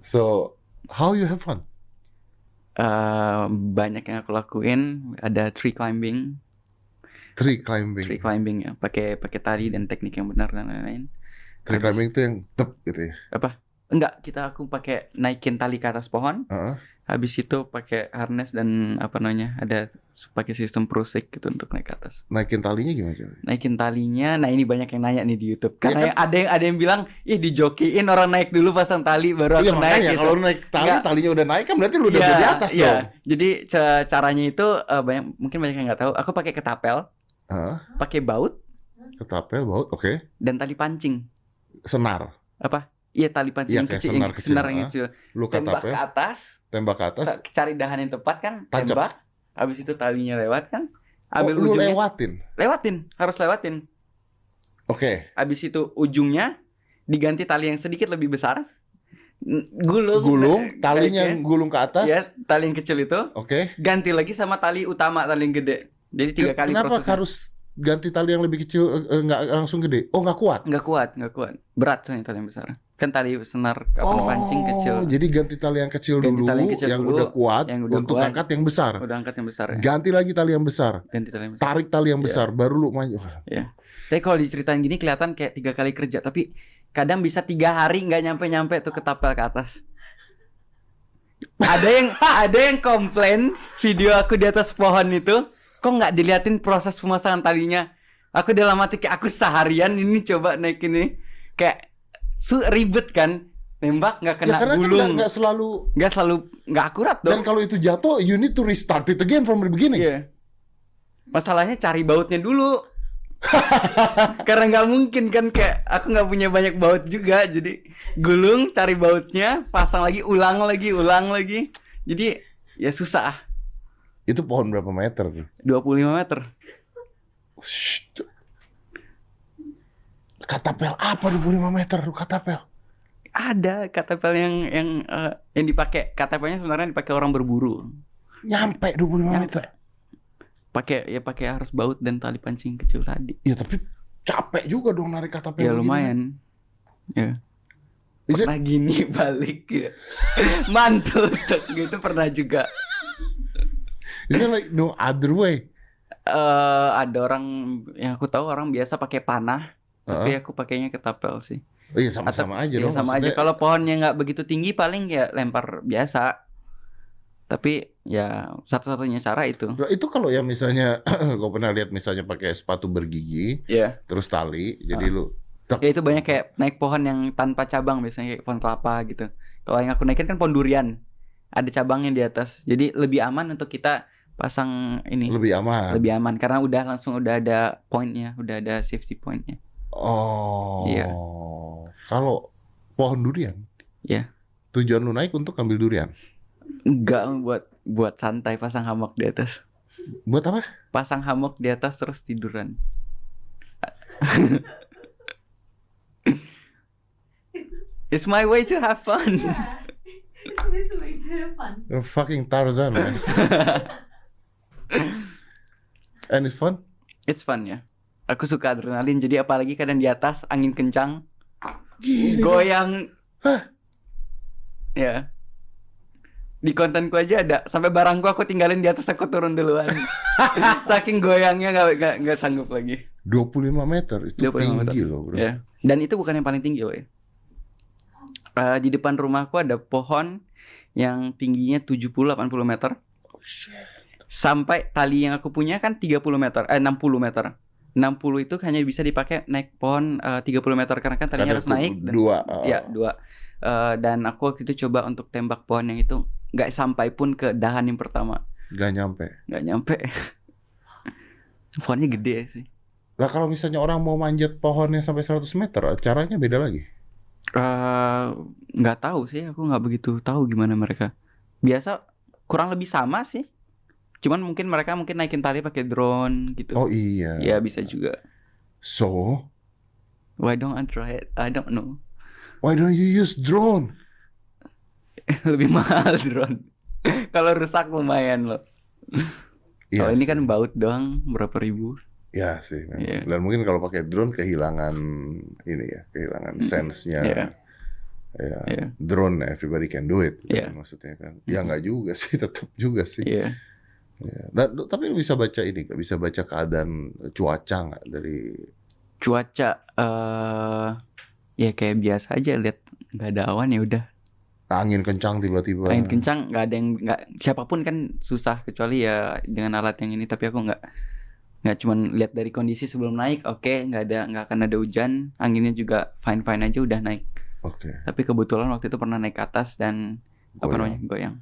So, how you have fun? Banyak yang aku lakuin. Ada tree climbing Tree climbing. ya, pakai tali dan teknik yang benar dan lain-lain. Tree climbing itu yang tep gitu ya. Apa? Enggak, aku pakai naikin tali ke atas pohon. Habis itu pakai harness dan apa namanya, ada pakai sistem prusik gitu untuk naik ke atas. Naikin talinya gimana coba? Naikin talinya, nah ini banyak yang nanya nih di YouTube. Karena Iya kan? ada yang bilang, ih dijokiin orang naik dulu pasang tali baru aku naik gitu. Kalau naik tali, Enggak. talinya udah naik kan berarti lu udah di atas dong. Jadi caranya itu mungkin banyak yang nggak tahu. Aku pakai ketapel, pakai baut, Ketapel, baut, oke. dan tali pancing. Senar. Apa? Iya, tali pancing yang kecil, senar yang kecil. Lu Tembak ke atas, cari dahan yang tepat kan, tembak. Habis itu talinya lewat kan, ambil lu ujungnya. Harus lewatin. Oke. Habis itu ujungnya diganti tali yang sedikit lebih besar. Gulung, talinya yang gulung ke atas. Ya, tali yang kecil itu. Oke. Ganti lagi sama tali utama, tali yang gede. Jadi 3 kali prosesnya. Kenapa harus ganti tali yang lebih kecil, nggak langsung gede? Oh, nggak kuat? Nggak kuat. Berat soalnya tali yang besar. Kan tali senar pancing kecil. Jadi ganti tali yang kecil dulu, yang udah kuat, untuk angkat yang besar. Udah angkat yang besar ya. Ganti lagi tali yang besar. Tarik tali yang besar, baru lu maju. Iya. Tapi kalau diceritain gini kelihatan kayak 3 kali kerja, tapi kadang bisa 3 hari nggak nyampe tuh ketapel ke atas. Ada yang komplain video aku di atas pohon itu, kok nggak diliatin proses pemasangan talinya. Aku dalam hati kayak aku seharian ini coba naik ini kayak ribet kan, nembak nggak kena gulung. Nggak selalu nggak akurat dong. Dan kalau itu jatuh, you need to restart it again from the beginning. Iya. Masalahnya cari bautnya dulu. Karena nggak mungkin kan, kayak aku nggak punya banyak baut juga, jadi gulung, cari bautnya, pasang lagi, ulang lagi. Jadi ya susah. Itu pohon berapa meter? 25 meter. Katapel apa 25 meter lu katapel? Ada katapel yang dipakai. Katapelnya sebenarnya dipakai orang berburu. Nyampe 25 meter. Pakai harus baut dan tali pancing kecil tadi. Ya tapi capek juga dong narik katapel. Ya lumayan. Ya. Pernah gini balik ya. Mantul gitu pernah juga. Is it like no other way? Ada orang yang aku tahu orang biasa pakai panah, tapi aku pakainya ketapel sih. Oh iya sama-sama aja dong. Sama aja. Kalau pohonnya nggak begitu tinggi paling ya lempar biasa. Tapi ya satu-satunya cara itu. Itu kalau ya misalnya gue pernah lihat misalnya pakai sepatu bergigi, terus tali, jadi lu. Ya itu banyak kayak naik pohon yang tanpa cabang, biasanya kayak pohon kelapa gitu. Kalau yang aku naikin kan pohon durian, ada cabangnya di atas. Jadi lebih aman untuk kita pasang ini. Lebih aman karena udah ada pointnya, udah ada safety pointnya. Oh. Iya. Kalau pohon durian, ya. Tujuan lu naik untuk ambil durian? Enggak, buat santai, pasang hammock di atas. Buat apa? Pasang hammock di atas terus tiduran. It's my way to have fun. Yeah. It's his way to have fun. You're fucking Tarzan, man. And it's fun? It's fun ya. Aku suka adrenalin, jadi apalagi kadang di atas angin kencang, goyang. Ya. Di kontenku aja ada, sampai barangku aku tinggalin di atas, aku turun duluan. Saking goyangnya nggak sanggup lagi. 25 meter itu 25 tinggi meter. Loh bro. Ya. Dan itu bukan yang paling tinggi loh ya. Di depan rumahku ada pohon yang tingginya 70-80 meter. Oh shit. Sampai tali yang aku punya kan 60 meter. 60 itu hanya bisa dipakai naik pohon 30 meter karena kan talinya harus naik. Dua. Dan aku waktu itu coba untuk tembak pohon yang itu, nggak sampai pun ke dahan yang pertama. Nggak nyampe. Pohonnya gede sih. Lah kalau misalnya orang mau manjat pohonnya sampai 100 meter, caranya beda lagi? Nggak tahu sih, aku nggak begitu tahu gimana mereka. Biasa kurang lebih sama sih. Cuman mereka naikin tali pakai drone gitu. Oh iya. Ya bisa juga. So? Why don't I try it? I don't know. Why don't you use drone? Lebih mahal drone. Kalau rusak lumayan loh. Kalau ini kan baut doang berapa ribu. Ya sih. Dan mungkin kalau pakai drone kehilangan sense-nya. Ya, drone everybody can do it kan, maksudnya kan. Ya nggak juga sih, tetap juga sih. Iya. Ya. Nah, tapi lu bisa baca ini, nggak bisa baca keadaan cuaca nggak dari cuaca? Ya kayak biasa aja, lihat nggak ada awan ya udah. angin kencang tiba-tiba. Angin kencang nggak ada yang siapapun kan susah kecuali ya dengan alat yang ini. Tapi aku nggak cuman lihat dari kondisi sebelum naik, oke, nggak akan ada hujan, anginnya juga fine aja udah naik. Oke. Tapi kebetulan waktu itu pernah naik ke atas dan apa namanya goyang.